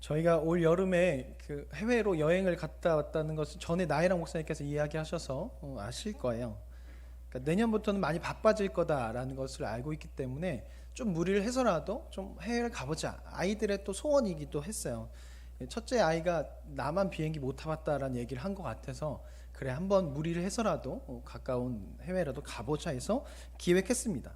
저희가 올 여름에 그 해외로 여행을 갔다 왔다는 것을 전에 나이랑 목사님께서 이야기하셔서 아실 거예요. 그러니까 내년부터는 많이 바빠질 거다라는 것을 알고 있기 때문에 좀 무리를 해서라도 좀 해외를 가보자. 아이들의 또 소원이기도 했어요. 첫째 아이가 나만 비행기 못 타봤다라는 얘기를 한 것 같아서 그래 한번 무리를 해서라도 가까운 해외라도 가보자 해서 기획했습니다.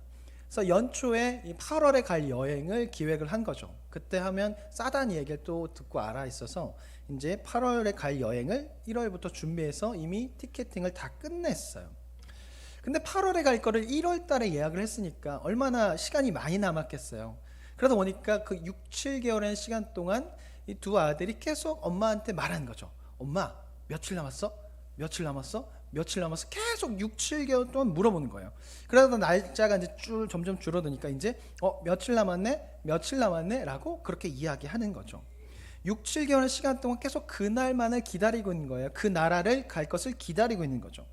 그래서 연초에 이 8월에 갈 여행을 기획을 한 거죠. 그때 하면 싸다는 얘기를 또 듣고 알아 있어서 이제 8월에 갈 여행을 1월부터 준비해서 이미 티켓팅을 다 끝냈어요. 근데 8월에 갈 거를 1월 달에 예약을 했으니까 얼마나 시간이 많이 남았겠어요. 그러다 보니까 그 6, 7개월의 시간 동안 이 두 아들이 계속 엄마한테 말하는 거죠. 엄마, 며칠 남았어? 며칠 남았어? 며칠 남았어? 계속 6, 7개월 동안 물어보는 거예요. 그러다 날짜가 이제 점점 줄어드니까 이제 며칠 남았네? 며칠 남았네? 라고 그렇게 이야기하는 거죠. 6, 7개월의 시간 동안 계속 그날만을 기다리고 있는 거예요. 그 나라를 갈 것을 기다리고 있는 거죠.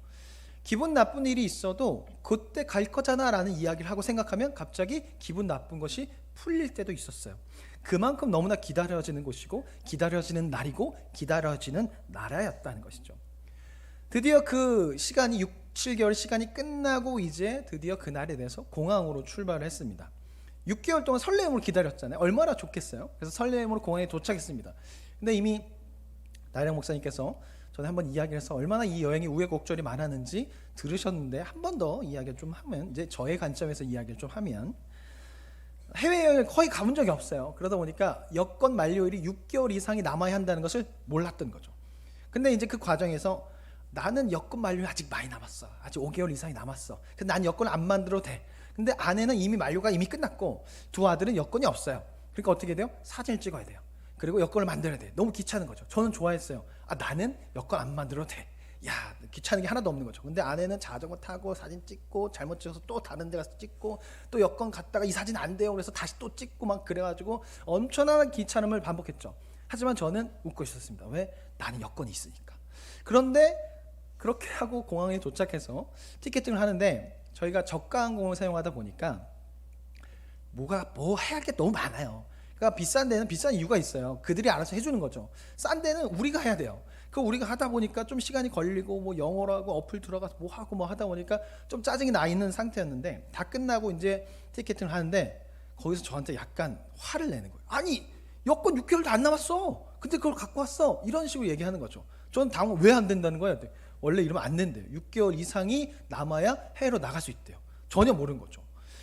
기분 나쁜 일이 있어도 그때 갈 거잖아 라는 이야기를 하고 생각하면 갑자기 기분 나쁜 것이 풀릴 때도 있었어요. 그만큼 너무나 기다려지는 곳이고 기다려지는 날이고 기다려지는 나라였다는 것이죠. 드디어 그 시간이 6, 7개월 시간이 끝나고 이제 드디어 그날에 대해서 공항으로 출발을 했습니다. 6개월 동안 설레임으로 기다렸잖아요. 얼마나 좋겠어요. 그래서 설레임으로 공항에 도착했습니다. 근데 이미 나영 목사님께서 전에 한번 이야기를 해서 얼마나 이 여행이 우여곡절이 많았는지 들으셨는데 한 번 더 이야기를 좀 하면, 이제 저의 관점에서 이야기를 좀 하면, 해외여행을 거의 가본 적이 없어요. 그러다 보니까 여권 만료일이 6개월 이상이 남아야 한다는 것을 몰랐던 거죠. 근데 이제 그 과정에서 나는 여권 만료일 아직 많이 남았어. 아직 5개월 이상이 남았어. 근데 난 여권을 안 만들어도 돼. 근데 아내는 이미 만료가 이미 끝났고 두 아들은 여권이 없어요. 그러니까 어떻게 돼요? 사진을 찍어야 돼요. 그리고 여권을 만들어야 돼. 너무 귀찮은 거죠. 저는 좋아했어요. 나는 여권 안 만들어도 돼. 야, 귀찮은 게 하나도 없는 거죠. 근데 아내는 자전거 타고 사진 찍고 잘못 찍어서 또 다른 데 가서 찍고 또 여권 갔다가 이 사진 안 돼요. 그래서 다시 또 찍고 막 그래가지고 엄청난 귀찮음을 반복했죠. 하지만 저는 웃고 있었습니다. 왜? 나는 여권이 있으니까. 그런데 그렇게 하고 공항에 도착해서 티켓팅을 하는데 저희가 저가 항공을 사용하다 보니까 뭐 해야 할 게 너무 많아요. 그러니까 비싼 데는 비싼 이유가 있어요. 그들이 알아서 해주는 거죠. 싼 데는 우리가 해야 돼요. 그 우리가 하다 보니까 좀 시간이 걸리고 뭐 영어로 하고 어플 들어가서 뭐 하고 뭐 하다 보니까 좀 짜증이 나 있는 상태였는데 다 끝나고 이제 티켓팅을 하는데 거기서 저한테 약간 화를 내는 거예요. 아니 여권 6개월도 안 남았어. 근데 그걸 갖고 왔어. 이런 식으로 얘기하는 거죠. 저는 당황 왜 안 된다는 거예요. 원래 이러면 안 된대요. 6개월 이상이 남아야 해외로 나갈 수 있대요. 전혀 모르는 거죠.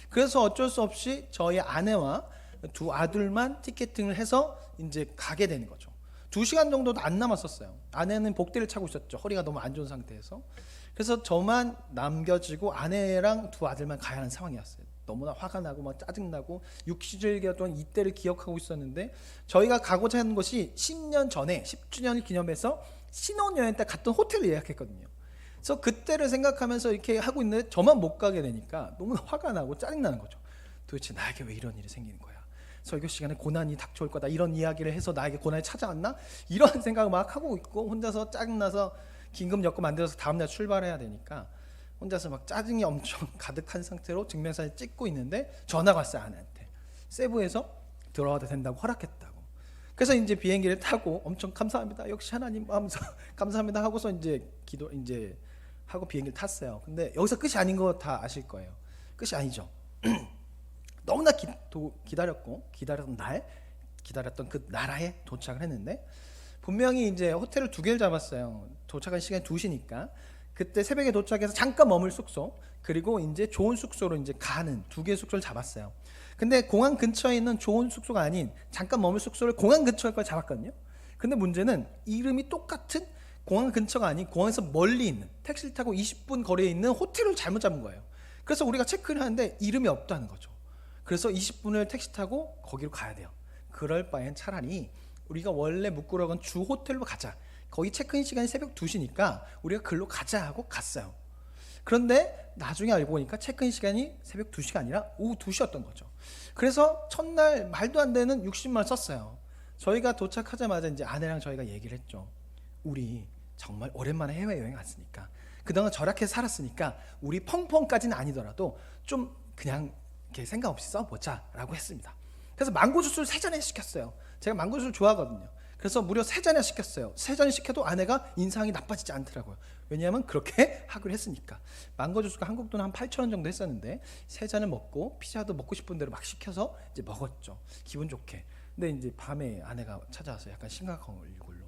그래서 어쩔 수 없이 저희 아내와 두 아들만 티켓팅을 해서 이제 가게 되는 거죠. 2시간 정도도 안 남았었어요. 아내는 복대를 차고 있었죠. 허리가 너무 안 좋은 상태에서. 그래서 저만 남겨지고 아내랑 두 아들만 가야 하는 상황이었어요. 너무나 화가 나고 막 짜증나고 6, 7개월 동안 이때를 기억하고 있었는데 저희가 가고자 하는 것이 10년 전에 10주년을 기념해서 신혼여행 때 갔던 호텔을 예약했거든요. 그래서 그때를 생각하면서 이렇게 하고 있는데 저만 못 가게 되니까 너무나 화가 나고 짜증나는 거죠. 도대체 나에게 왜 이런 일이 생기는 거야? 설교 시간에 고난이 닥쳐올 거다. 이런 이야기를 해서 나에게 고난이 찾아왔나? 이런 생각을 막 하고 있고 혼자서 짜증나서 긴급 여권 만들어서 다음날 출발해야 되니까 혼자서 막 짜증이 엄청 가득한 상태로 증명사진 찍고 있는데 전화가 왔어요. 아내한테. 세부에서 들어와도 된다고 허락했다고. 그래서 이제 비행기를 타고 엄청 감사합니다. 역시 하나님 하면서 감사합니다 하고서 이제 이제 하고 비행기를 탔어요. 근데 여기서 끝이 아닌 거 다 아실 거예요. 끝이 아니죠. 너무나 기다렸던 그 나라에 도착을 했는데 분명히 이제 호텔을 2개를 잡았어요. 도착한 시간이 2시니까 그때 새벽에 도착해서 잠깐 머물 숙소 그리고 이제 좋은 숙소로 이제 가는 2개의 숙소를 잡았어요. 근데 공항 근처에 있는 좋은 숙소가 아닌 잠깐 머물 숙소를 공항 근처에 걸 잡았거든요. 근데 문제는 이름이 똑같은 공항 근처가 아닌 공항에서 멀리 있는 택시를 타고 20분 거리에 있는 호텔을 잘못 잡은 거예요. 그래서 우리가 체크를 하는데 이름이 없다는 거죠. 그래서 20분을 택시 타고 거기로 가야 돼요. 그럴 바엔 차라리 우리가 원래 묵으러 간 주 호텔로 가자. 거기 체크인 시간이 새벽 2시니까 우리가 글로 가자 하고 갔어요. 그런데 나중에 알고 보니까 체크인 시간이 새벽 2시가 아니라 오후 2시였던 거죠. 그래서 첫날 말도 안 되는 60만 썼어요. 저희가 도착하자마자 이제 아내랑 저희가 얘기를 했죠. 우리 정말 오랜만에 해외여행 왔으니까 그동안 절약해서 살았으니까 우리 펑펑까지는 아니더라도 좀 그냥 이렇게 생각 없이 써보자 라고 했습니다. 그래서 망고 주스를 3잔에 시켰어요. 제가 망고 주스를 좋아하거든요. 그래서 무려 3잔이나 시켰어요. 3잔을 시켜도 아내가 인상이 나빠지지 않더라고요. 왜냐하면 그렇게 하기로 했으니까. 망고 주스가 한국 돈 한 8,000원 정도 했었는데 3잔을 먹고 피자도 먹고 싶은 대로 막 시켜서 이제 먹었죠. 기분 좋게. 근데 이제 밤에 아내가 찾아와서 약간 심각한 얼굴로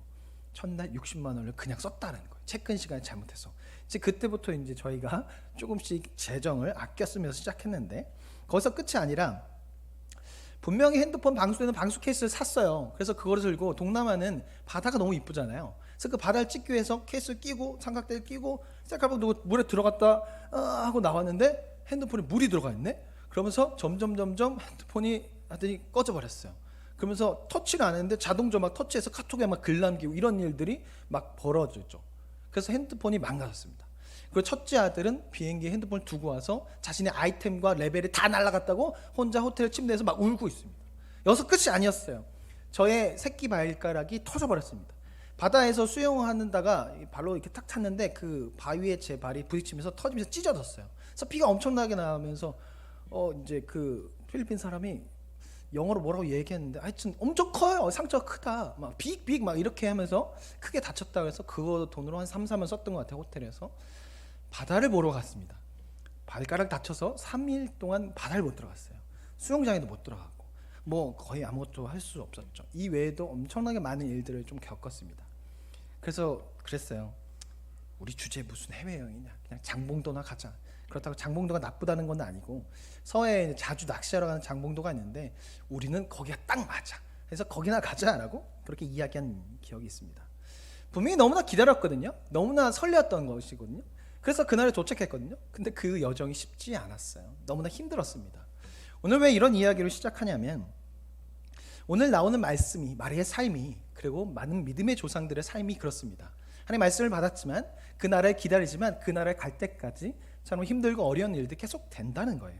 첫날 60만 원을 그냥 썼다는 거예요. 체크인 시간에 잘못해서. 이제 그때부터 이제 저희가 조금씩 재정을 아껴 쓰면서 시작했는데, 거기서 끝이 아니라 분명히 핸드폰 방수되는 방수 케이스를 샀어요. 그래서 그거를 들고, 동남아는 바다가 너무 이쁘잖아요. 그래서 그 바다를 찍기 위해서 케이스를 끼고 삼각대를 끼고 셀카봉 들고 물에 들어갔다 하고 나왔는데 핸드폰에 물이 들어가 있네. 그러면서 점점 핸드폰이 하더니 꺼져 버렸어요. 그러면서 터치를 안 했는데 자동적으로 막 터치해서 카톡에 막 글 남기고 이런 일들이 막 벌어졌죠. 그래서 핸드폰이 망가졌습니다. 그리고 첫째 아들은 비행기에 핸드폰을 두고 와서 자신의 아이템과 레벨이 다 날아갔다고 혼자 호텔 침대에서 막 울고 있습니다. 여기서 끝이 아니었어요. 저의 새끼 발가락이 터져버렸습니다. 바다에서 수영하는다가 발로 이렇게 탁 찼는데 그 바위에 제 발이 부딪히면서 터지면서 찢어졌어요. 그래서 피가 엄청나게 나면서 이제 그 필리핀 사람이 영어로 뭐라고 얘기했는데 하여튼 엄청 커요. 상처가 크다. 막 빅 막 이렇게 하면서 크게 다쳤다고 해서 그거 돈으로 한 3, 4만 썼던 것 같아요. 호텔에서. 바다를 보러 갔습니다. 발가락 다쳐서 3일 동안 바다를 못 들어갔어요. 수영장에도 못 들어갔고 뭐 거의 아무것도 할 수 없었죠. 이 외에도 엄청나게 많은 일들을 좀 겪었습니다. 그래서 그랬어요. 우리 주제 무슨 해외여행이냐, 그냥 장봉도나 가자. 그렇다고 장봉도가 나쁘다는 건 아니고, 서해에 자주 낚시하러 가는 장봉도가 있는데 우리는 거기가 딱 맞아. 그래서 거기나 가자라고 그렇게 이야기한 기억이 있습니다. 분명히 너무나 기다렸거든요. 너무나 설레었던 것이거든요. 그래서 그날에 도착했거든요. 근데 그 여정이 쉽지 않았어요. 너무나 힘들었습니다. 오늘 왜 이런 이야기를 시작하냐면, 오늘 나오는 말씀이, 마리아의 삶이, 그리고 많은 믿음의 조상들의 삶이 그렇습니다. 하나님의 말씀을 받았지만 그 나라를 기다리지만 그 나라에 갈 때까지 참 힘들고 어려운 일들이 계속 된다는 거예요.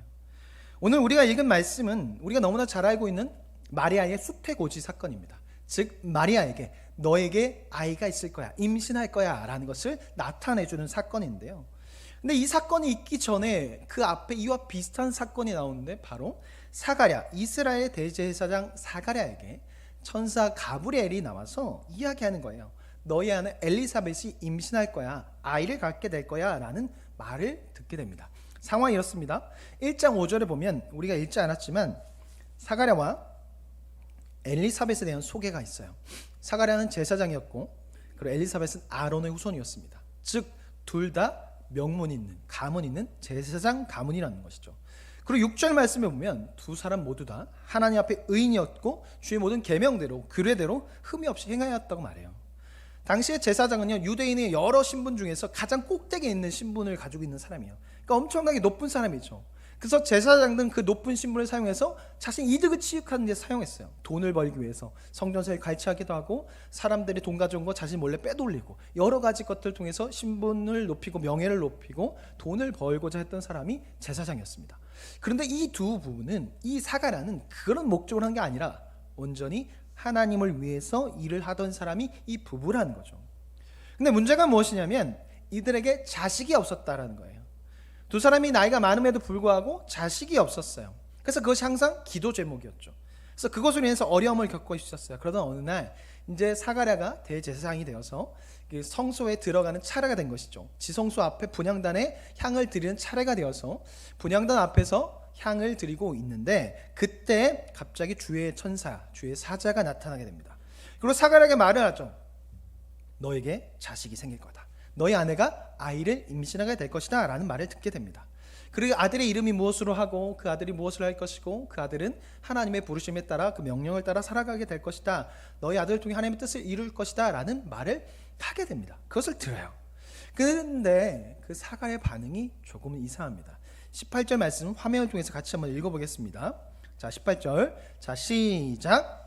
오늘 우리가 읽은 말씀은 우리가 너무나 잘 알고 있는 마리아의 수태고지 사건입니다. 즉 마리아에게 너에게 아이가 있을 거야, 임신할 거야 라는 것을 나타내주는 사건인데요. 근데 이 사건이 있기 전에 그 앞에 이와 비슷한 사건이 나오는데, 바로 사가랴, 이스라엘 대제사장 사가랴에게 천사 가브리엘이 나와서 이야기하는 거예요. 너희 아내 엘리사벳이 임신할 거야, 아이를 갖게 될 거야 라는 말을 듣게 됩니다. 상황이 이렇습니다. 1장 5절에 보면 우리가 읽지 않았지만 사가랴와 엘리사벳에 대한 소개가 있어요. 사가랴는 제사장이었고, 그리고 엘리사벳은 아론의 후손이었습니다. 즉 둘 다 명문 있는, 가문 있는 제사장 가문이라는 것이죠. 그리고 6절 말씀에 보면 두 사람 모두 다 하나님 앞에 의인이었고 주의 모든 계명대로 규례대로 흠이 없이 행하였다고 말해요. 당시의 제사장은요, 유대인의 여러 신분 중에서 가장 꼭대기에 있는 신분을 가지고 있는 사람이에요. 그러니까 엄청나게 높은 사람이죠. 그래서 제사장들은 그 높은 신분을 사용해서 자신 이득을 취득하는 데 사용했어요. 돈을 벌기 위해서 성전세를 갈취하기도 하고, 사람들이 돈 가져온 거 자신 몰래 빼돌리고, 여러 가지 것들을 통해서 신분을 높이고 명예를 높이고 돈을 벌고자 했던 사람이 제사장이었습니다. 그런데 이 두 부분은, 이 사가랴는 그런 목적으로 한 게 아니라 온전히 하나님을 위해서 일을 하던 사람이 이 부부라는 거죠. 근데 문제가 무엇이냐면 이들에게 자식이 없었다라는 거예요. 두 사람이 나이가 많음에도 불구하고 자식이 없었어요. 그래서 그것이 항상 기도 제목이었죠. 그래서 그것으로 인해서 어려움을 겪고 있었어요. 그러던 어느 날 이제 사가랴가 대제사장이 되어서 성소에 들어가는 차례가 된 것이죠. 지성소 앞에 분향단에 향을 드리는 차례가 되어서 분향단 앞에서 향을 드리고 있는데, 그때 갑자기 주의 천사, 주의 사자가 나타나게 됩니다. 그리고 사가랴에게 말을 하죠. 너에게 자식이 생길 거다. 너희 아내가 아이를 임신하게 될 것이다 라는 말을 듣게 됩니다. 그리고 아들의 이름이 무엇으로 하고 그 아들이 무엇을 할 것이고 그 아들은 하나님의 부르심에 따라 그 명령을 따라 살아가게 될 것이다. 너희 아들을 통해 하나님의 뜻을 이룰 것이다 라는 말을 하게 됩니다. 그것을 들어요. 그런데 그 사가랴의 반응이 조금은 이상합니다. 18절 말씀 화면을 통해서 같이 한번 읽어보겠습니다. 자, 18절. 자, 시작.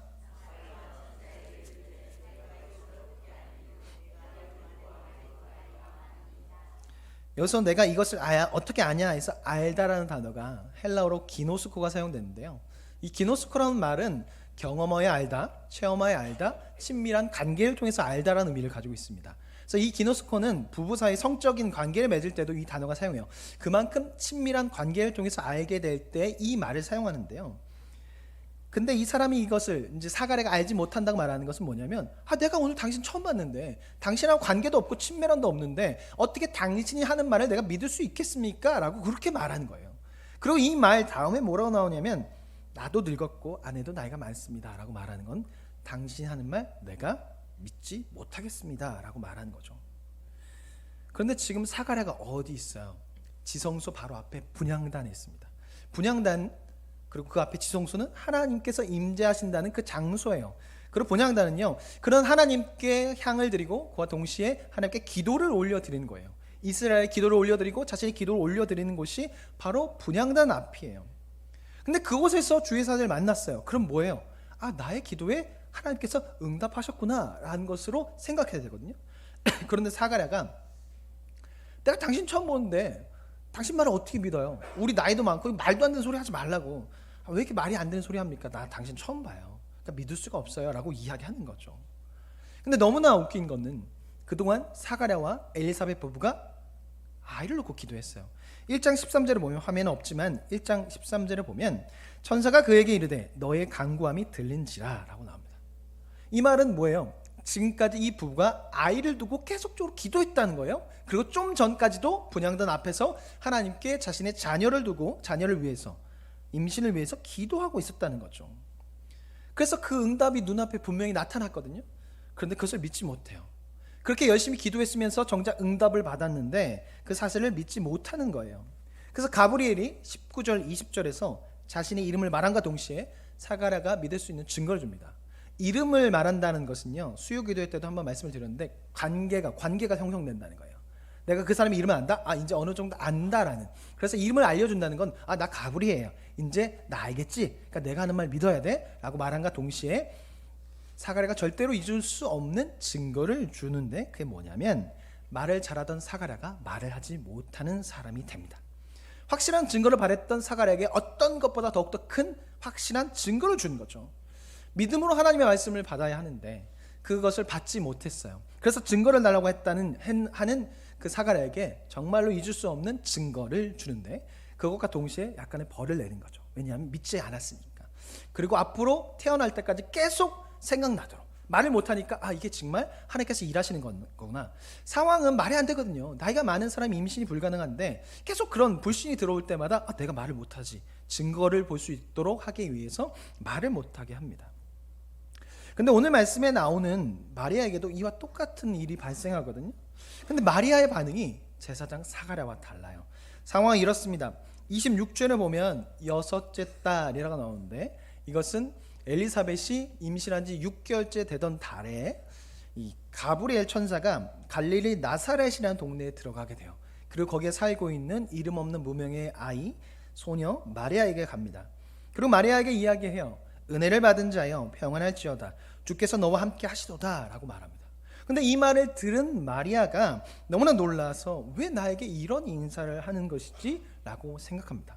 여기서 내가 이것을 어떻게 아냐 해서 알다라는 단어가 헬라어로 기노스코가 사용되는데요. 이 기노스코라는 말은 경험하여 알다, 체험하여 알다, 친밀한 관계를 통해서 알다라는 의미를 가지고 있습니다. 그래서 이 기노스코는 부부 사이 성적인 관계를 맺을 때도 이 단어가 사용해요. 그만큼 친밀한 관계를 통해서 알게 될 때 이 말을 사용하는데요. 근데 이 사람이 이것을 이제 사가랴가 알지 못한다고 말하는 것은 뭐냐면, 내가 오늘 당신 처음 봤는데 당신하고 관계도 없고 친밀함도 없는데 어떻게 당신이 하는 말을 내가 믿을 수 있겠습니까? 라고 그렇게 말하는 거예요. 그리고 이 말 다음에 뭐라고 나오냐면, 나도 늙었고 아내도 나이가 많습니다 라고 말하는 건 당신이 하는 말 내가 믿지 못하겠습니다 라고 말하는 거죠. 그런데 지금 사가랴가 어디 있어요? 지성소 바로 앞에 분향단에 있습니다. 분향단, 그리고 그 앞에 지성소는 하나님께서 임재하신다는 그 장소예요. 그리고 분향단은요, 그런 하나님께 향을 드리고 그와 동시에 하나님께 기도를 올려드리는 거예요. 이스라엘의 기도를 올려드리고 자신의 기도를 올려드리는 곳이 바로 분향단 앞이에요. 근데 그곳에서 주의 사자를 만났어요. 그럼 뭐예요? 나의 기도에 하나님께서 응답하셨구나 라는 것으로 생각해야 되거든요. 그런데 사가랴가, 내가 당신 처음 보는데 당신 말을 어떻게 믿어요? 우리 나이도 많고 말도 안 되는 소리 하지 말라고. 왜 이렇게 말이 안 되는 소리 합니까? 나 당신 처음 봐요. 그러니까 믿을 수가 없어요 라고 이야기하는 거죠. 근데 너무나 웃긴 거는 그동안 사가랴와 엘리사벳 부부가 아이를 놓고 기도했어요. 1장 13절을 보면, 화면은 없지만 1장 13절을 보면 천사가 그에게 이르되 너의 간구함이 들린지라 라고 나옵니다. 이 말은 뭐예요? 지금까지 이 부부가 아이를 두고 계속적으로 기도했다는 거예요. 그리고 좀 전까지도 분향단 앞에서 하나님께 자신의 자녀를 두고 자녀를 위해서, 임신을 위해서 기도하고 있었다는 거죠. 그래서 그 응답이 눈앞에 분명히 나타났거든요. 그런데 그것을 믿지 못해요. 그렇게 열심히 기도했으면서 정작 응답을 받았는데 그 사실을 믿지 못하는 거예요. 그래서 가브리엘이 19절 20절에서 자신의 이름을 말함과 동시에 사가랴가 믿을 수 있는 증거를 줍니다. 이름을 말한다는 것은요, 수요 기도회 때도 한번 말씀을 드렸는데 관계가 형성된다는 거예요. 내가 그 사람의 이름을 안다? 이제 어느 정도 안다라는. 그래서 이름을 알려준다는 건, 나 가브리엘이에요. 이제 나 알겠지? 그러니까 내가 하는 말 믿어야 돼? 라고 말함과 동시에 사가랴가 절대로 잊을 수 없는 증거를 주는데, 그게 뭐냐면 말을 잘하던 사가랴가 말을 하지 못하는 사람이 됩니다. 확실한 증거를 바랬던 사가랴에게 어떤 것보다 더욱더 큰 확실한 증거를 주는 거죠. 믿음으로 하나님의 말씀을 받아야 하는데 그것을 받지 못했어요. 그래서 증거를 달라고 하는 그 사가랴에게 정말로 잊을 수 없는 증거를 주는데, 그것과 동시에 약간의 벌을 내는 거죠. 왜냐하면 믿지 않았으니까. 그리고 앞으로 태어날 때까지 계속 생각나도록, 말을 못하니까 이게 정말 하나님께서 일하시는 거구나. 상황은 말이 안 되거든요. 나이가 많은 사람이 임신이 불가능한데 계속 그런 불신이 들어올 때마다 내가 말을 못하지, 증거를 볼 수 있도록 하기 위해서 말을 못하게 합니다. 근데 오늘 말씀에 나오는 마리아에게도 이와 똑같은 일이 발생하거든요. 근데 마리아의 반응이 제사장 사가랴와 달라요. 상황이 이렇습니다. 26절에 보면 여섯째 딸이라고 나오는데, 이것은 엘리사벳이 임신한 지 6개월째 되던 달에 이 가브리엘 천사가 갈릴리 나사렛이라는 동네에 들어가게 돼요. 그리고 거기에 살고 있는 이름 없는 무명의 아이, 소녀 마리아에게 갑니다. 그리고 마리아에게 이야기해요. 은혜를 받은 자여 평안할지어다, 주께서 너와 함께 하시도다 라고 말합니다. 근데 이 말을 들은 마리아가 너무나 놀라서 왜 나에게 이런 인사를 하는 것이지? 라고 생각합니다.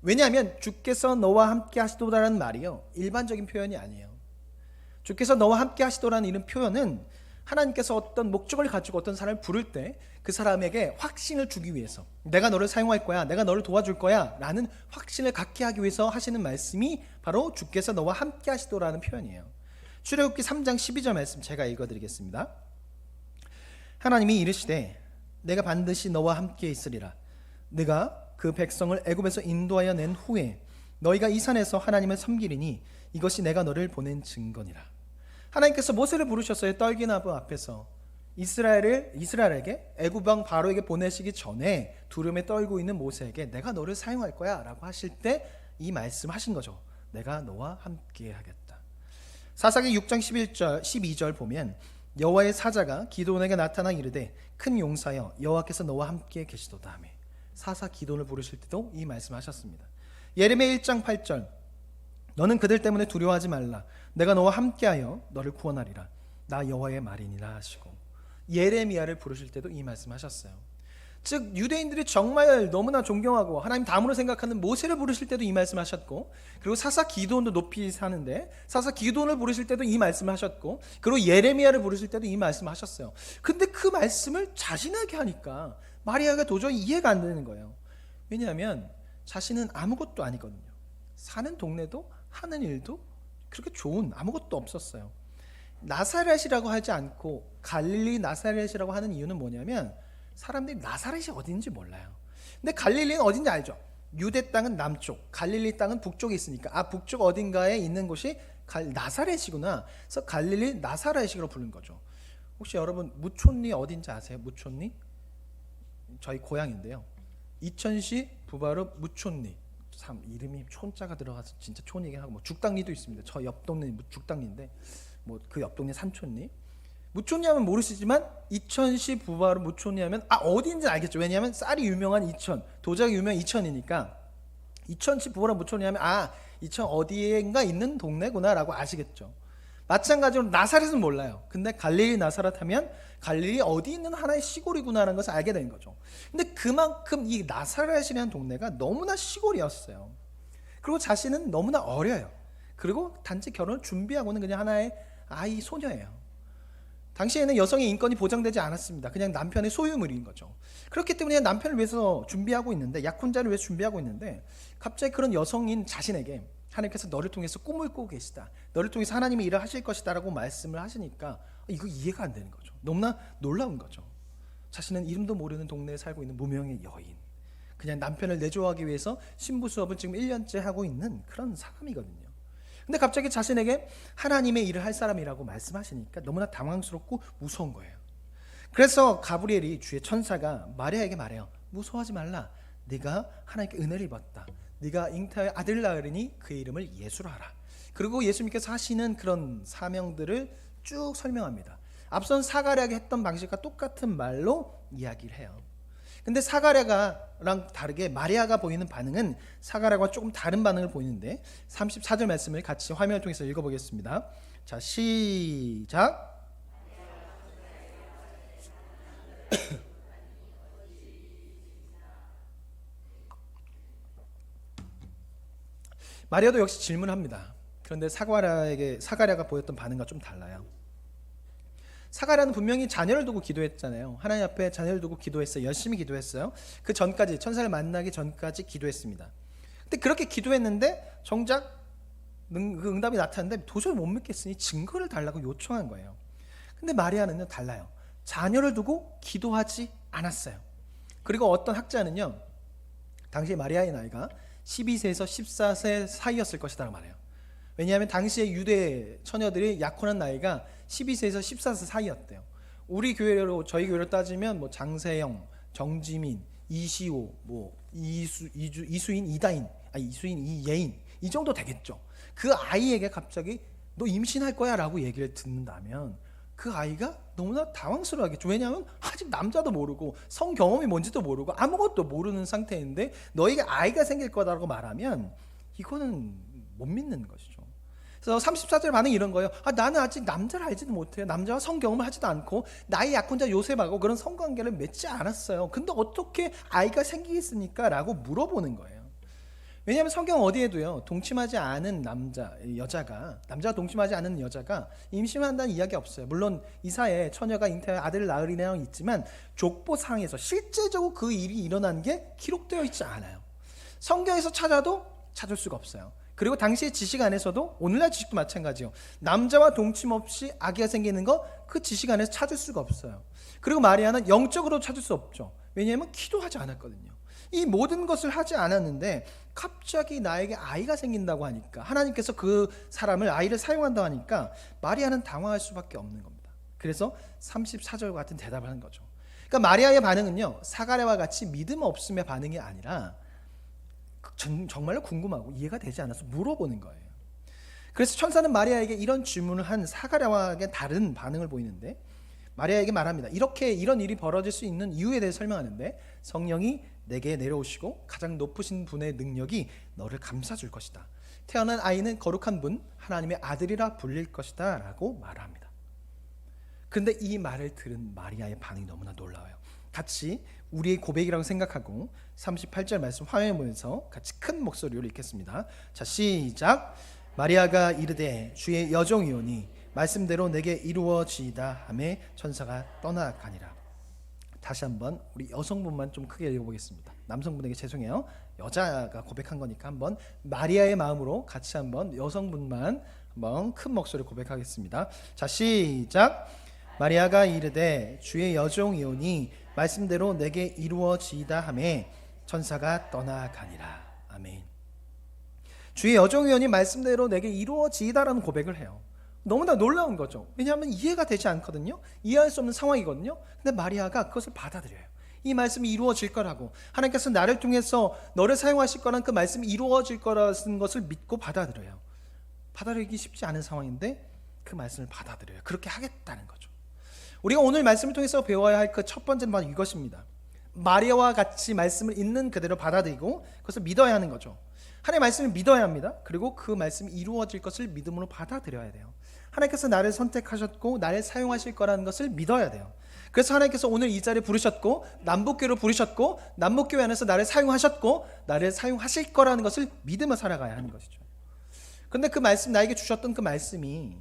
왜냐하면 주께서 너와 함께 하시도다라는 말이요, 일반적인 표현이 아니에요. 주께서 너와 함께 하시도라는 이런 표현은 하나님께서 어떤 목적을 가지고 어떤 사람을 부를 때 그 사람에게 확신을 주기 위해서, 내가 너를 사용할 거야, 내가 너를 도와줄 거야 라는 확신을 갖게 하기 위해서 하시는 말씀이 바로 주께서 너와 함께 하시도라는 표현이에요. 출애굽기 3장 12절 말씀 제가 읽어드리겠습니다. 하나님이 이르시되 내가 반드시 너와 함께 있으리라. 네가 그 백성을 애굽에서 인도하여 낸 후에 너희가 이 산에서 하나님을 섬기리니 이것이 내가 너를 보낸 증거니라. 하나님께서 모세를 부르셨어요. 떨기나무 앞에서 이스라엘에게 애굽 왕 바로에게 보내시기 전에 두려움에 떨고 있는 모세에게 내가 너를 사용할 거야 라고 하실 때 이 말씀 하신 거죠. 내가 너와 함께 하겠다. 사사기 6장 12절 보면 여호와의 사자가 기드온에게 나타나 이르되 큰 용사여 여호와께서 너와 함께 계시도다 하며 사사 기드온을 부르실 때도 이 말씀하셨습니다. 예레미야 1장 8절 너는 그들 때문에 두려워하지 말라. 내가 너와 함께하여 너를 구원하리라. 나 여호와의 말이니라 하시고, 예레미야를 부르실 때도 이 말씀하셨어요. 즉 유대인들이 정말 너무나 존경하고 하나님 다음으로 생각하는 모세를 부르실 때도 이 말씀하셨고, 그리고 사사 기드온도 높이 사는데 사사 기드온을 부르실 때도 이 말씀하셨고, 그리고 예레미야를 부르실 때도 이 말씀하셨어요. 근데 그 말씀을 자신에게 하니까 마리아가 도저히 이해가 안 되는 거예요. 왜냐하면 자신은 아무것도 아니거든요. 사는 동네도 하는 일도 그렇게 좋은 아무것도 없었어요. 나사렛이라고 하지 않고 갈릴리 나사렛이라고 하는 이유는 뭐냐면 사람들이 나사렛이 어딘지 몰라요. 근데 갈릴리는 어딘지 알죠? 유대 땅은 남쪽, 갈릴리 땅은 북쪽에 있으니까 북쪽 어딘가에 있는 곳이 나사렛이구나. 그래서 갈릴리 나사렛이라고 부르는 거죠. 혹시 여러분 무촌리 어딘지 아세요? 무촌리? 저희 고향인데요. 이천시 부바로 무촌리. 참 이름이 촌자가 들어가서 진짜 촌이긴 하고 죽당리도 있습니다. 저 옆 동네 죽당리인데 그 옆 동네 산촌리. 무촌리 하면 모르시지만 이천시 부바로 무촌리 하면 어디인지 알겠죠. 왜냐하면 쌀이 유명한 이천, 도자기 유명한 이천이니까 이천시 부바로 무촌리 하면 이천 어디엔가 있는 동네구나라고 아시겠죠. 마찬가지로 나사렛은 몰라요. 근데 갈릴리 나사렛 하면 갈릴리 어디 있는 하나의 시골이구나라는 것을 알게 되는 거죠. 근데 그만큼 이 나사렛이라는 동네가 너무나 시골이었어요. 그리고 자신은 너무나 어려요. 그리고 단지 결혼을 준비하고는 그냥 하나의 아이 소녀예요. 당시에는 여성의 인권이 보장되지 않았습니다. 그냥 남편의 소유물인 거죠. 그렇기 때문에 남편을 위해서 준비하고 있는데, 약혼자를 위해서 준비하고 있는데 갑자기 그런 여성인 자신에게 하나님께서 너를 통해서 꿈을 꾸고 계시다, 너를 통해서 하나님이 일을 하실 것이다 라고 말씀을 하시니까 이거 이해가 안 되는 거죠. 너무나 놀라운 거죠. 자신은 이름도 모르는 동네에 살고 있는 무명의 여인, 그냥 남편을 내조하기 위해서 신부 수업을 지금 1년째 하고 있는 그런 사람이거든요. 근데 갑자기 자신에게 하나님의 일을 할 사람이라고 말씀하시니까 너무나 당황스럽고 무서운 거예요. 그래서 가브리엘이 주의 천사가 마리아에게 말해요. 무서워하지 말라. 네가 하나님께 은혜를 입었다. 네가 잉타의 아들 낳으리니 그의 이름을 예수로 하라. 그리고 예수님께서 하시는 그런 사명들을 쭉 설명합니다. 앞선 사가랴가 했던 방식과 똑같은 말로 이야기를 해요. 근데 사가랴가랑 다르게 마리아가 보이는 반응은 사가랴와 조금 다른 반응을 보이는데 34절 말씀을 같이 화면을 통해서 읽어보겠습니다. 자, 시작. 마리아도 역시 질문합니다. 그런데 사가랴가 보였던 반응과 좀 달라요. 사가랴는 분명히 자녀를 두고 기도했잖아요. 하나님 앞에 자녀를 두고 기도했어요. 열심히 기도했어요. 그 전까지, 천사를 만나기 전까지 기도했습니다. 근데 그렇게 기도했는데 정작 그 응답이 나타났는데 도저히 못 믿겠으니 증거를 달라고 요청한 거예요. 근데 마리아는요 달라요. 자녀를 두고 기도하지 않았어요. 그리고 어떤 학자는요, 당시 마리아의 나이가 12세에서 14세 사이였을 것이라고 말해요. 왜냐하면 당시에 유대 처녀들이 약혼한 나이가 12세에서 14세 사이였대요. 우리 교회로, 저희 교회로 따지면 장세영, 정지민, 이시호, 이수인, 이수인, 이예인 이 정도 되겠죠. 그 아이에게 갑자기 너 임신할 거야 라고 얘기를 듣는다면 그 아이가 너무나 당황스러워하겠죠. 왜냐하면 아직 남자도 모르고 성 경험이 뭔지도 모르고 아무것도 모르는 상태인데 너에게 아이가 생길 거다라고 말하면 이거는 못 믿는 것이죠. 그래서 34절 반응이 이런 거예요. 나는 아직 남자를 알지도 못해요. 남자와 성경험을 하지도 않고 나의 약혼자 요셉하고 그런 성관계를 맺지 않았어요. 근데 어떻게 아이가 생기겠습니까? 라고 물어보는 거예요. 왜냐하면 성경 어디에도요, 동침하지 않은 여자가 동침하지 않은 여자가 임신한다는 이야기 없어요. 물론 이사에 처녀가 잉타의 아들을 낳으리 내용이 있지만 족보상에서 실제적으로 그 일이 일어난 게 기록되어 있지 않아요. 성경에서 찾아도 찾을 수가 없어요. 그리고 당시의 지식 안에서도, 오늘날 지식도 마찬가지요, 남자와 동침 없이 아기가 생기는 거 그 지식 안에서 찾을 수가 없어요. 그리고 마리아는 영적으로 찾을 수 없죠. 왜냐하면 기도하지 않았거든요. 이 모든 것을 하지 않았는데 갑자기 나에게 아이가 생긴다고 하니까, 하나님께서 그 사람을, 아이를 사용한다고 하니까 마리아는 당황할 수밖에 없는 겁니다. 그래서 34절 같은 대답을 하는 거죠. 그러니까 마리아의 반응은요, 사가랴와 같이 믿음 없음의 반응이 아니라 정말로 궁금하고 이해가 되지 않아서 물어보는 거예요. 그래서 천사는 마리아에게 이런 질문을 한 사가랴와의 다른 반응을 보이는데, 마리아에게 말합니다. 이런 일이 벌어질 수 있는 이유에 대해 설명하는데, 성령이 내게 내려오시고 가장 높으신 분의 능력이 너를 감싸줄 것이다. 태어난 아이는 거룩한 분, 하나님의 아들이라 불릴 것이다 라고 말합니다. 그런데 이 말을 들은 마리아의 반응이 너무나 놀라워요. 같이 우리의 고백이라고 생각하고 38절 말씀 화면에 보면서 같이 큰 목소리로 읽겠습니다. 자, 시작. 마리아가 이르되 주의 여종이오니 말씀대로 내게 이루어지이다 하매 천사가 떠나가니라. 다시 한번 우리 여성분만 좀 크게 읽어보겠습니다. 남성분에게 죄송해요. 여자가 고백한 거니까 한번 마리아의 마음으로 같이 한번 여성분만 한번 큰 목소리로 고백하겠습니다. 자, 시작. 마리아가 이르되 주의 여종이오니 말씀대로 내게 이루어지이다 하매 천사가 떠나가니라. 아멘. 주의 여종이오니 말씀대로 내게 이루어지이다라는 고백을 해요. 너무나 놀라운 거죠. 왜냐하면 이해가 되지 않거든요. 이해할 수 없는 상황이거든요. 근데 마리아가 그것을 받아들여요. 이 말씀이 이루어질 거라고, 하나님께서 나를 통해서 너를 사용하실 거란 그 말씀이 이루어질 거라는 것을 믿고 받아들여요. 받아들이기 쉽지 않은 상황인데 그 말씀을 받아들여요. 그렇게 하겠다는 거죠. 우리가 오늘 말씀을 통해서 배워야 할 그 첫 번째는 바로 이것입니다. 마리아와 같이 말씀을 있는 그대로 받아들이고 그것을 믿어야 하는 거죠. 하나님의 말씀을 믿어야 합니다. 그리고 그 말씀이 이루어질 것을 믿음으로 받아들여야 돼요. 하나님께서 나를 선택하셨고 나를 사용하실 거라는 것을 믿어야 돼요. 그래서 하나님께서 오늘 이 자리에 부르셨고 남북교회로 부르셨고 남북교회 안에서 나를 사용하셨고 나를 사용하실 거라는 것을 믿으며 살아가야 하는 것이죠. 그런데 그 말씀, 나에게 주셨던 그 말씀이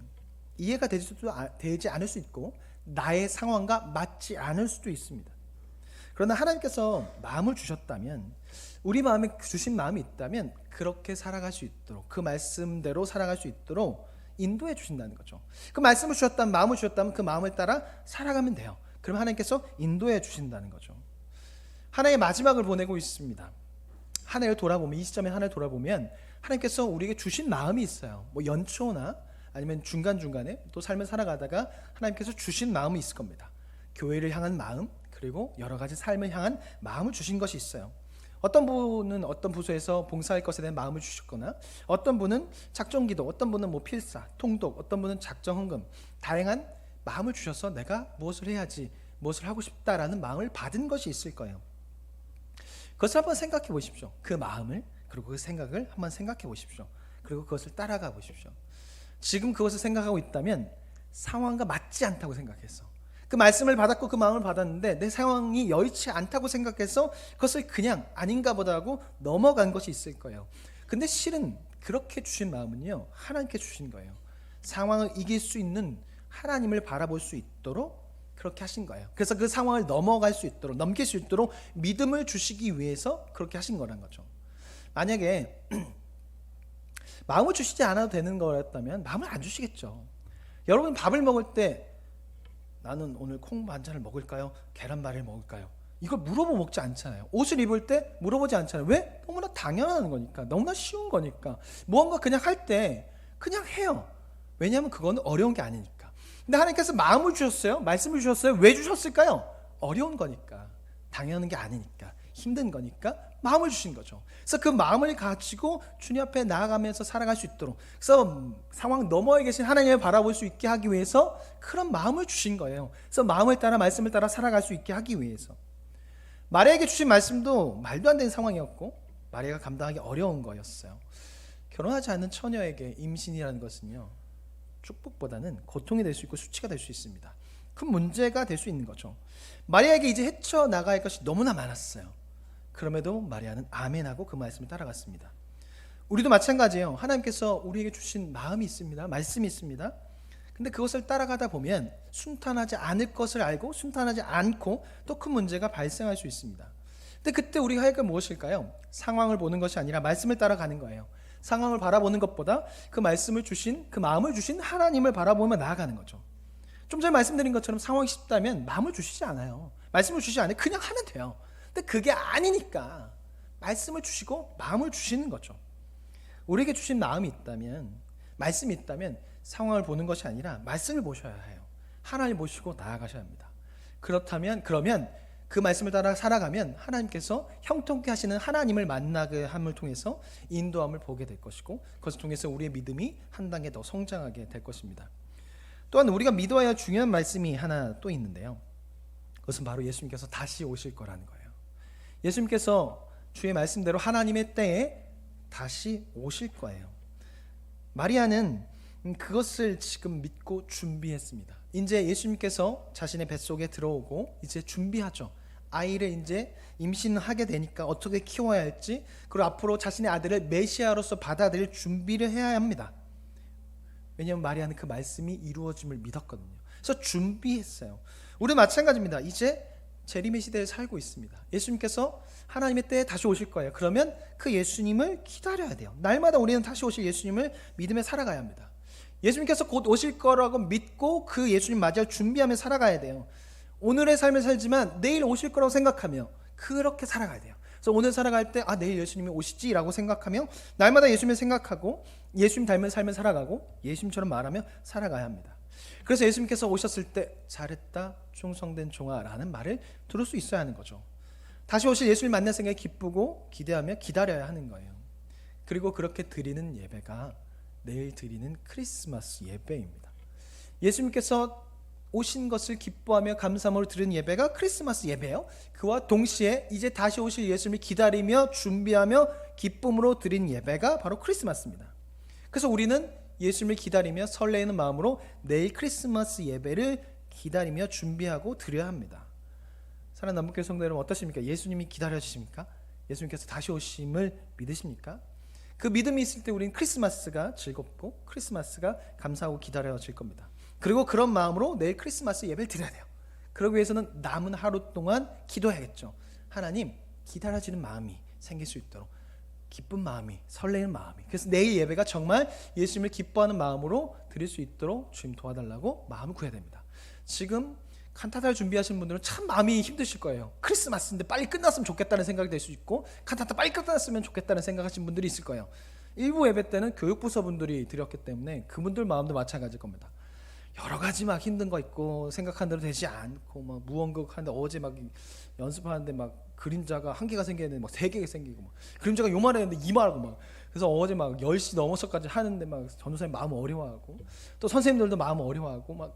이해가 되지 않을 수 있고 나의 상황과 맞지 않을 수도 있습니다. 그러나 하나님께서 마음을 주셨다면, 우리 마음에 주신 마음이 있다면 그렇게 살아갈 수 있도록, 그 말씀대로 살아갈 수 있도록 인도해 주신다는 거죠. 그 말씀을 주셨다면, 마음을 주셨다면 그 마음을 따라 살아가면 돼요. 그럼 하나님께서 인도해 주신다는 거죠. 하나의 마지막을 보내고 있습니다. 한 해를 돌아보면, 이 시점에 한 해를 돌아보면 하나님께서 우리에게 주신 마음이 있어요. 뭐 연초나 아니면 중간중간에 또 삶을 살아가다가 하나님께서 주신 마음이 있을 겁니다. 교회를 향한 마음, 그리고 여러 가지 삶을 향한 마음을 주신 것이 있어요. 어떤 분은 어떤 부서에서 봉사할 것에 대한 마음을 주셨거나, 어떤 분은 작정기도, 어떤 분은 뭐 필사, 통독, 어떤 분은 작정헌금, 다양한 마음을 주셔서 내가 무엇을 해야지, 무엇을 하고 싶다라는 마음을 받은 것이 있을 거예요. 그것을 한번 생각해 보십시오. 그 마음을, 그리고 그 생각을 한번 생각해 보십시오. 그리고 그것을 따라가 보십시오. 지금 그것을 생각하고 있다면 상황과 맞지 않다고 생각했어. 그 말씀을 받았고 그 마음을 받았는데 내 상황이 여의치 않다고 생각해서 그것을 그냥 아닌가 보다 하고 넘어간 것이 있을 거예요. 근데 실은 그렇게 주신 마음은요, 하나님께 주신 거예요. 상황을 이길 수 있는 하나님을 바라볼 수 있도록 그렇게 하신 거예요. 그래서 그 상황을 넘어갈 수 있도록, 넘길 수 있도록 믿음을 주시기 위해서 그렇게 하신 거란 거죠. 만약에 마음을 주시지 않아도 되는 거였다면 마음을 안 주시겠죠. 여러분 밥을 먹을 때 나는 오늘 콩 반찬을 먹을까요? 계란말이를 먹을까요? 이걸 물어보고 먹지 않잖아요. 옷을 입을 때 물어보지 않잖아요. 왜? 너무나 당연한 거니까, 너무나 쉬운 거니까. 무언가 그냥 할 때 그냥 해요. 왜냐하면 그거는 어려운 게 아니니까. 근데 하나님께서 마음을 주셨어요. 말씀을 주셨어요. 왜 주셨을까요? 어려운 거니까, 당연한 게 아니니까, 힘든 거니까 마음을 주신 거죠. 그래서 그 마음을 가지고 주님 앞에 나아가면서 살아갈 수 있도록, 그래서 상황 너머에 계신 하나님을 바라볼 수 있게 하기 위해서 그런 마음을 주신 거예요. 그래서 마음을 따라, 말씀을 따라 살아갈 수 있게 하기 위해서. 마리아에게 주신 말씀도 말도 안 되는 상황이었고 마리아가 감당하기 어려운 거였어요. 결혼하지 않은 처녀에게 임신이라는 것은요, 축복보다는 고통이 될 수 있고 수치가 될 수 있습니다. 큰 문제가 될 수 있는 거죠. 마리아에게 이제 헤쳐나갈 것이 너무나 많았어요. 그럼에도 마리아는 아멘하고 그 말씀을 따라갔습니다. 우리도 마찬가지예요. 하나님께서 우리에게 주신 마음이 있습니다. 말씀이 있습니다. 근데 그것을 따라가다 보면 순탄하지 않을 것을 알고 순탄하지 않고 또 큰 문제가 발생할 수 있습니다. 근데 그때 우리가 할 건 무엇일까요? 상황을 보는 것이 아니라 말씀을 따라가는 거예요. 상황을 바라보는 것보다 그 말씀을 주신, 그 마음을 주신 하나님을 바라보며 나아가는 거죠. 좀 전에 말씀드린 것처럼 상황이 쉽다면 마음을 주시지 않아요. 말씀을 주시지 않아요. 그냥 하면 돼요. 근데 그게 아니니까 말씀을 주시고 마음을 주시는 거죠. 우리에게 주신 마음이 있다면, 말씀이 있다면 상황을 보는 것이 아니라 말씀을 보셔야 해요. 하나님을 보시고 나아가셔야 합니다. 그러면 그 말씀을 따라 살아가면 하나님께서 형통케 하시는 하나님을 만나게 함을 통해서 인도함을 보게 될 것이고, 그것을 통해서 우리의 믿음이 한 단계 더 성장하게 될 것입니다. 또한 우리가 믿어야 할 중요한 말씀이 하나 또 있는데요, 그것은 바로 예수님께서 다시 오실 거라는 거예요. 예수님께서 주의 말씀대로 하나님의 때에 다시 오실 거예요. 마리아는 그것을 지금 믿고 준비했습니다. 이제 예수님께서 자신의 뱃속에 들어오고 이제 준비하죠. 아이를 이제 임신하게 되니까 어떻게 키워야 할지, 그리고 앞으로 자신의 아들을 메시아로서 받아들일 준비를 해야 합니다. 왜냐하면 마리아는 그 말씀이 이루어짐을 믿었거든요. 그래서 준비했어요. 우리 마찬가지입니다. 이제 재림의 시대에 살고 있습니다. 예수님께서 하나님의 때에 다시 오실 거예요. 그러면 그 예수님을 기다려야 돼요. 날마다 우리는 다시 오실 예수님을 믿으며 살아가야 합니다. 예수님께서 곧 오실 거라고 믿고 그 예수님 맞이할 준비하며 살아가야 돼요. 오늘의 삶을 살지만 내일 오실 거라고 생각하며 그렇게 살아가야 돼요. 그래서 오늘 살아갈 때 내일 예수님이 오시지라고 생각하며 날마다 예수님을 생각하고 예수님 닮은 삶을 살아가고 예수님처럼 말하며 살아가야 합니다. 그래서 예수님께서 오셨을 때 잘했다 충성된 종아 라는 말을 들을 수 있어야 하는 거죠. 다시 오실 예수님 만날 생각에 기쁘고 기대하며 기다려야 하는 거예요. 그리고 그렇게 드리는 예배가 내일 드리는 크리스마스 예배입니다. 예수님께서 오신 것을 기뻐하며 감사함으로 드리는 예배가 크리스마스 예배예요. 그와 동시에 이제 다시 오실 예수님을 기다리며 준비하며 기쁨으로 드린 예배가 바로 크리스마스입니다. 그래서 우리는 예수님을 기다리며 설레이는 마음으로 내일 크리스마스 예배를 기다리며 준비하고 드려야 합니다. 사랑하는 남북교회 성도 여러분, 어떠십니까? 예수님이 기다려지십니까? 예수님께서 다시 오심을 믿으십니까? 그 믿음이 있을 때 우리는 크리스마스가 즐겁고 크리스마스가 감사하고 기다려질 겁니다. 그리고 그런 마음으로 내일 크리스마스 예배를 드려야 돼요. 그러기 위해서는 남은 하루 동안 기도해야겠죠. 하나님, 기다려지는 마음이 생길 수 있도록, 기쁜 마음이, 설레는 마음이, 그래서 내일 예배가 정말 예수님을 기뻐하는 마음으로 드릴 수 있도록 주님 도와달라고 마음을 구해야 됩니다. 지금 칸타타를 준비하시는 분들은 참 마음이 힘드실 거예요. 크리스마스인데 빨리 끝났으면 좋겠다는 생각이 될 수 있고, 칸타타 빨리 끝났으면 좋겠다는 생각하시는 분들이 있을 거예요. 일부 예배 때는 교육부서분들이 드렸기 때문에 그분들 마음도 마찬가지일 겁니다. 여러 가지 막 힘든 거 있고 생각한 대로 되지 않고 막 무언극 하는데 어제 막 연습하는데 막 그림자가 한 개가 생기는데 막 세 개가 생기고 막 그림자가 요만했는데 이만하고 막 그래서 어제 막 10시 넘어서까지 하는데 막 전도사님 마음 어려워하고 또 선생님들도 마음 어려워하고 막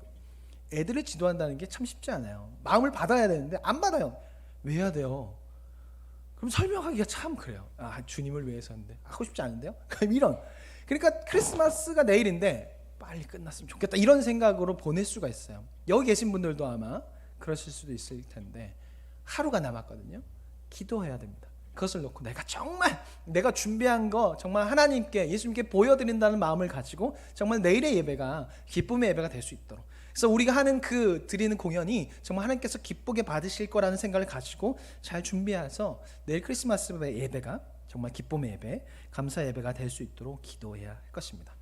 애들을 지도한다는 게 참 쉽지 않아요. 마음을 받아야 되는데 안 받아요. 왜 해야 돼요? 그럼 설명하기가 참 그래요. 주님을 위해서인데 하고 싶지 않은데요? 이런. 그러니까 크리스마스가 내일인데 빨리 끝났으면 좋겠다 이런 생각으로 보낼 수가 있어요. 여기 계신 분들도 아마 그러실 수도 있을 텐데 하루가 남았거든요. 기도해야 됩니다. 그것을 놓고 내가 준비한 거 정말 하나님께 예수님께 보여드린다는 마음을 가지고 정말 내일의 예배가 기쁨의 예배가 될 수 있도록, 그래서 우리가 하는 그 드리는 공연이 정말 하나님께서 기쁘게 받으실 거라는 생각을 가지고 잘 준비해서 내일 크리스마스 예배가 정말 기쁨의 예배, 감사 예배가 될 수 있도록 기도해야 할 것입니다.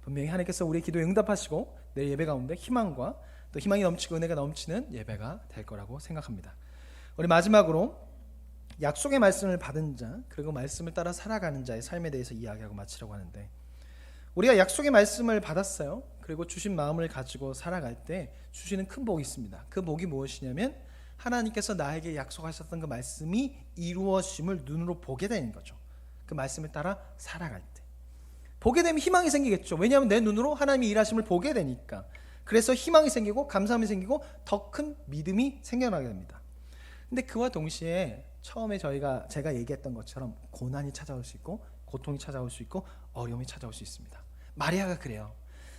분명히 하나님께서 우리의 기도에 응답하시고 내일 예배 가운데 희망과 또 희망이 넘치고 은혜가 넘치는 예배가 될 거라고 생각합니다. 우리 마지막으로 약속의 말씀을 받은 자 그리고 말씀을 따라 살아가는 자의 삶에 대해서 이야기하고 마치려고 하는데, 우리가 약속의 말씀을 받았어요. 그리고 주신 마음을 가지고 살아갈 때 주시는 큰 복이 있습니다. 그 복이 무엇이냐면 하나님께서 나에게 약속하셨던 그 말씀이 이루어짐을 눈으로 보게 되는 거죠. 그 말씀을 따라 살아갈 때 보게 되면 희망이 생기겠죠. 왜냐하면 내 눈으로 하나님이 일하심을 보게 되니까. 그래서 희망이 생기고 감사함이 생기고 더 큰 믿음이 생겨나게 됩니다. 근데 그와 동시에 처음에 제가 얘기했던 것처럼 고난이 찾아올 수 있고 고통이 찾아올 수 있고 어려움이 찾아올 수 있습니다. 마리아가 그래요.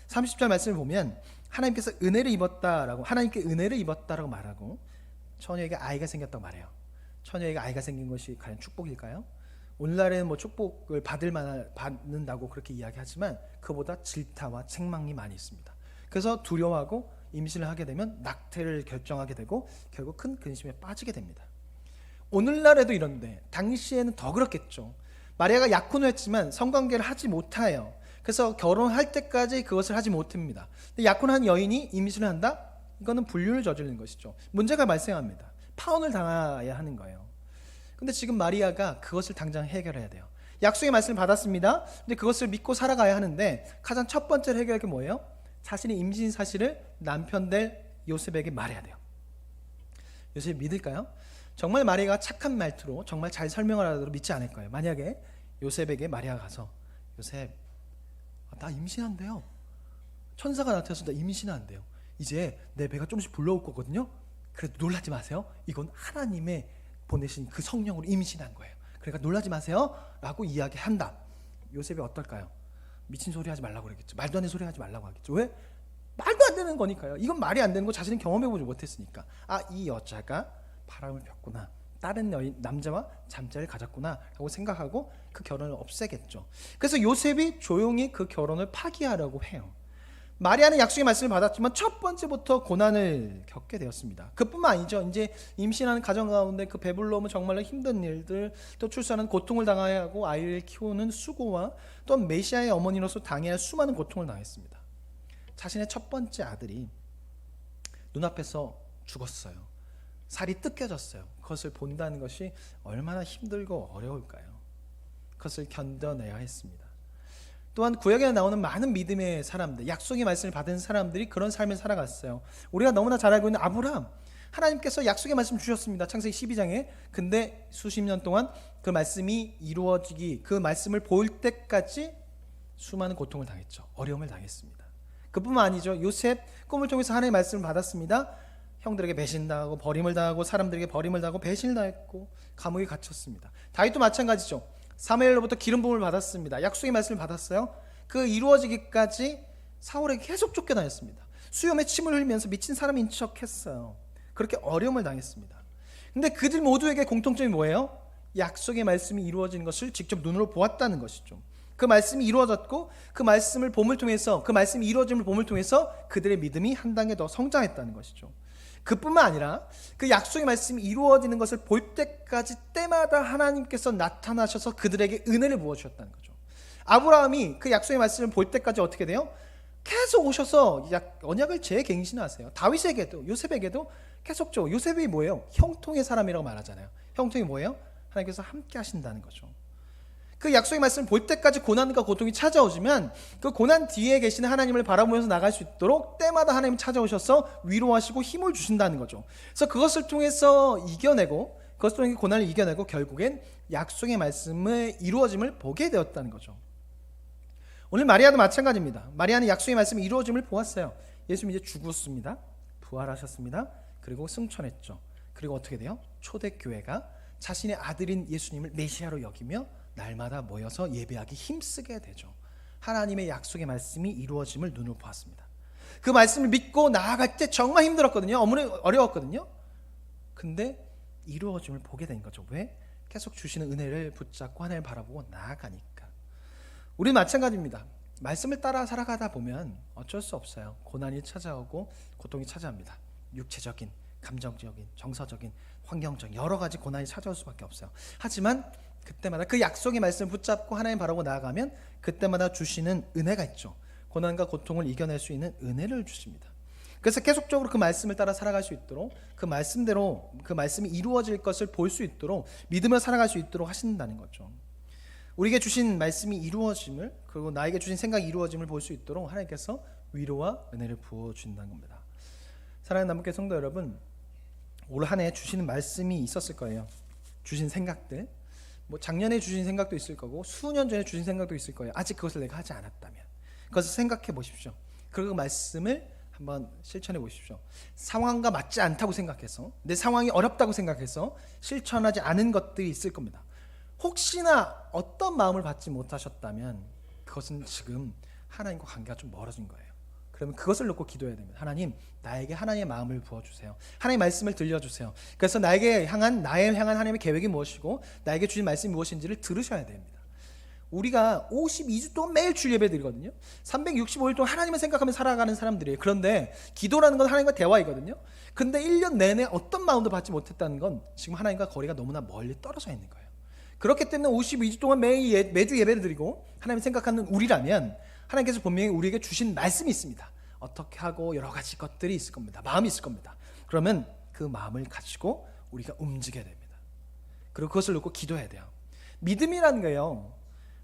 30절 말씀을 보면 하나님께서 은혜를 입었다라고, 하나님께 은혜를 입었다라고 말하고 처녀에게 아이가 생겼다고 말해요. 처녀에게 아이가 생긴 것이 과연 축복일까요? 오늘날에는 뭐 축복을 받는다고 그렇게 이야기하지만 그보다 질타와 책망이 많이 있습니다. 그래서 두려워하고 임신을 하게 되면 낙태를 결정하게 되고 결국 큰 근심에 빠지게 됩니다. 오늘날에도 이런데 당시에는 더 그렇겠죠. 마리아가 약혼을 했지만 성관계를 하지 못해요. 그래서 결혼할 때까지 그것을 하지 못합니다. 근데 약혼한 여인이 임신을 한다? 이거는 불륜을 저지르는 것이죠. 문제가 발생합니다. 파혼을 당해야 하는 거예요. 근데 지금 마리아가 그것을 당장 해결해야 돼요. 약속의 말씀을 받았습니다. 근데 그것을 믿고 살아가야 하는데 가장 첫 번째 해결할 게 뭐예요? 자신의 임신 사실을 남편 될 요셉에게 말해야 돼요. 요셉이 믿을까요? 정말 마리아가 착한 말투로 정말 잘 설명을 하더라도 믿지 않을 거예요. 만약에 요셉에게 마리아가 가서 요셉, 나 임신한대요. 천사가 나타나서 나 임신한대요. 이제 내 배가 조금씩 불러올 거거든요. 그래도 놀라지 마세요. 이건 하나님의 보내신 그 성령으로 임신한 거예요. 그러니까 놀라지 마세요 라고 이야기한다. 요셉이 어떨까요? 미친 소리 하지 말라고 그러겠죠. 말도 안 되는 소리 하지 말라고 하겠죠. 왜? 말도 안 되는 거니까요. 이건 말이 안 되는 거 자신은 경험해보지 못했으니까. 이 여자가 바람을 폈구나, 다른 남자와 잠자리를 가졌구나 라고 생각하고 그 결혼을 없애겠죠. 그래서 요셉이 조용히 그 결혼을 파기하려고 해요. 마리아는 약속의 말씀을 받았지만 첫 번째부터 고난을 겪게 되었습니다. 그뿐만 아니죠. 이제 임신하는 가정 가운데 그 배불러오면 정말로 힘든 일들, 또 출산은 고통을 당해야 하고 아이를 키우는 수고와 또 메시아의 어머니로서 당해야 할 수많은 고통을 당했습니다. 자신의 첫 번째 아들이 눈앞에서 죽었어요. 살이 뜯겨졌어요. 그것을 본다는 것이 얼마나 힘들고 어려울까요? 그것을 견뎌내야 했습니다. 또한 구약에 나오는 많은 믿음의 사람들, 약속의 말씀을 받은 사람들이 그런 삶을 살아갔어요. 우리가 너무나 잘 알고 있는 아브라함, 하나님께서 약속의 말씀 주셨습니다. 창세기 12장에. 근데 수십 년 동안 그 말씀이 이루어지기, 그 말씀을 볼 때까지 수많은 고통을 당했죠. 어려움을 당했습니다. 그뿐만 아니죠. 요셉 꿈을 통해서 하나님의 말씀을 받았습니다. 형들에게 배신당하고 버림을 당하고 사람들에게 버림을 당하고 배신을 당했고 감옥에 갇혔습니다. 다윗도 마찬가지죠. 사무엘로부터 기름 부음을 받았습니다. 약속의 말씀을 받았어요. 그 이루어지기까지 사울에게 계속 쫓겨다녔습니다. 수염에 침을 흘리면서 미친 사람인 척했어요. 그렇게 어려움을 당했습니다. 근데 그들 모두에게 공통점이 뭐예요? 약속의 말씀이 이루어지는 것을 직접 눈으로 보았다는 것이죠. 그 말씀이 이루어졌고 그 말씀을 봄을 통해서, 그 말씀이 이루어짐을 봄을 통해서 그들의 믿음이 한 단계 더 성장했다는 것이죠. 그뿐만 아니라 그 약속의 말씀이 이루어지는 것을 볼 때까지 때마다 하나님께서 나타나셔서 그들에게 은혜를 부어주셨다는 거죠. 아브라함이 그 약속의 말씀을 볼 때까지 어떻게 돼요? 계속 오셔서 언약을 재갱신하세요. 다윗에게도, 요셉에게도 계속 줘. 요셉이 뭐예요? 형통의 사람이라고 말하잖아요. 형통이 뭐예요? 하나님께서 함께 하신다는 거죠. 그 약속의 말씀을 볼 때까지 고난과 고통이 찾아오지만 그 고난 뒤에 계시는 하나님을 바라보면서 나갈 수 있도록 때마다 하나님이 찾아오셔서 위로하시고 힘을 주신다는 거죠. 그래서 그것을 통해서 이겨내고, 그것을 통해 고난을 이겨내고 결국엔 약속의 말씀의 이루어짐을 보게 되었다는 거죠. 오늘 마리아도 마찬가지입니다. 마리아는 약속의 말씀이 이루어짐을 보았어요. 예수님이 이제 죽었습니다. 부활하셨습니다. 그리고 승천했죠. 그리고 어떻게 돼요? 초대교회가 자신의 아들인 예수님을 메시아로 여기며 날마다 모여서 예배하기 힘쓰게 되죠. 하나님의 약속의 말씀이 이루어짐을 눈으로 보았습니다. 그 말씀을 믿고 나아갈 때 정말 힘들었거든요. 어려웠거든요. 근데 이루어짐을 보게 된 거죠. 왜? 계속 주시는 은혜를 붙잡고 하나님을 바라보고 나아가니까. 우리는 마찬가지입니다. 말씀을 따라 살아가다 보면 어쩔 수 없어요. 고난이 찾아오고 고통이 찾아옵니다. 육체적인, 감정적인, 정서적인, 환경적인 여러 가지 고난이 찾아올 수밖에 없어요. 하지만 그때마다 그 약속의 말씀을 붙잡고 하나님 바라고 나아가면 그때마다 주시는 은혜가 있죠. 고난과 고통을 이겨낼 수 있는 은혜를 주십니다. 그래서 계속적으로 그 말씀을 따라 살아갈 수 있도록, 그 말씀대로 그 말씀이 이루어질 것을 볼 수 있도록 믿으며 살아갈 수 있도록 하신다는 거죠. 우리에게 주신 말씀이 이루어짐을, 그리고 나에게 주신 생각이 이루어짐을 볼 수 있도록 하나님께서 위로와 은혜를 부어주신다는 겁니다. 사랑하는 남북교회 성도 여러분, 올 한 해 주시는 말씀이 있었을 거예요. 주신 생각들, 작년에 주신 생각도 있을 거고 수년 전에 주신 생각도 있을 거예요. 아직 그것을 내가 하지 않았다면 그것을 생각해 보십시오. 그리고 그 말씀을 한번 실천해 보십시오. 상황과 맞지 않다고 생각해서, 내 상황이 어렵다고 생각해서 실천하지 않은 것들이 있을 겁니다. 혹시나 어떤 마음을 받지 못하셨다면 그것은 지금 하나님과 관계가 좀 멀어진 거예요. 그러면 그것을 놓고 기도해야 됩니다. 하나님, 나에게 하나님의 마음을 부어주세요. 하나님의 말씀을 들려주세요. 그래서 나에게 향한 하나님의 계획이 무엇이고 나에게 주신 말씀이 무엇인지를 들으셔야 됩니다. 우리가 52주 동안 매일 주일 예배 드리거든요. 365일 동안 하나님을 생각하며 살아가는 사람들이에요. 그런데 기도라는 건 하나님과 대화이거든요. 근데 1년 내내 어떤 마음도 받지 못했다는 건 지금 하나님과 거리가 너무나 멀리 떨어져 있는 거예요. 그렇기 때문에 52주 동안 매주 예배를 드리고 하나님을 생각하는 우리라면 하나님께서 분명히 우리에게 주신 말씀이 있습니다. 어떻게 하고 여러 가지 것들이 있을 겁니다. 마음이 있을 겁니다. 그러면 그 마음을 가지고 우리가 움직여야 됩니다. 그리고 그것을 놓고 기도해야 돼요. 믿음이라는 거예요.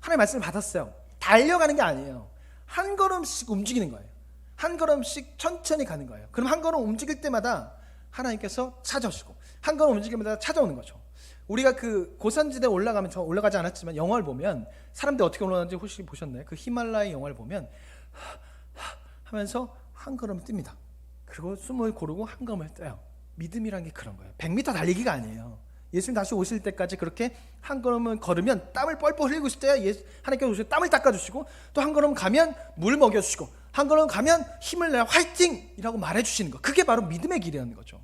하나님의 말씀을 받았어요. 달려가는 게 아니에요. 한 걸음씩 움직이는 거예요. 한 걸음씩 천천히 가는 거예요. 그럼 한 걸음 움직일 때마다 하나님께서 찾아오시고 한 걸음 움직일 때마다 찾아오는 거죠. 우리가 그 고산지대에 올라가면, 저 올라가지 않았지만 영화를 보면 사람들이 어떻게 올라가는지 혹시 보셨나요? 그 히말라야 영화를 보면 하면서 한 걸음을 뜁니다. 그리고 숨을 고르고 한 걸음을 떼요. 믿음이란 게 그런 거예요. 100m 달리기가 아니에요. 예수님 다시 오실 때까지 그렇게 한 걸음을 걸으면 땀을 뻘뻘 흘리고 있을 때 하나님께서 오셔서 땀을 닦아주시고, 또 한 걸음 가면 물 먹여주시고, 한 걸음 가면 힘을 내요. 화이팅! 이라고 말해주시는 거. 그게 바로 믿음의 길이라는 거죠.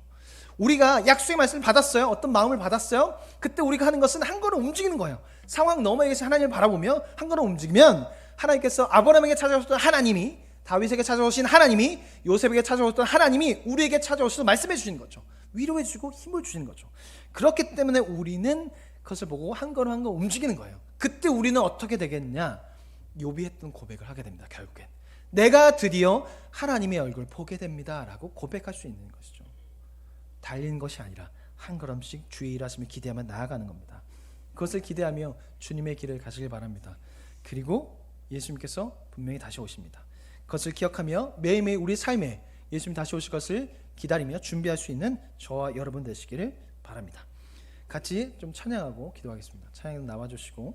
우리가 약속의 말씀을 받았어요. 어떤 마음을 받았어요. 그때 우리가 하는 것은 한 걸음 움직이는 거예요. 상황 너머에 계신 하나님을 바라보며 한 걸음 움직이면 하나님께서 아브라함에게 찾아오셨던 하나님이 다윗에게 찾아오신 하나님이, 요셉에게 찾아오셨던 하나님이 우리에게 찾아오셔서 말씀해 주시는 거죠. 위로해 주시고 힘을 주시는 거죠. 그렇기 때문에 우리는 그것을 보고 한 걸음 한 걸음 움직이는 거예요. 그때 우리는 어떻게 되겠냐? 욥이 했던 고백을 하게 됩니다. 결국엔 내가 드디어 하나님의 얼굴을 보게 됩니다 라고 고백할 수 있는 것이죠. 달리는 것이 아니라 한 걸음씩 주의 일하심을 기대하며 나아가는 겁니다. 그것을 기대하며 주님의 길을 가시길 바랍니다. 그리고 예수님께서 분명히 다시 오십니다. 그것을 기억하며 매일매일 우리 삶에 예수님 다시 오실 것을 기다리며 준비할 수 있는 저와 여러분 되시기를 바랍니다. 같이 좀 찬양하고 기도하겠습니다. 찬양 나와주시고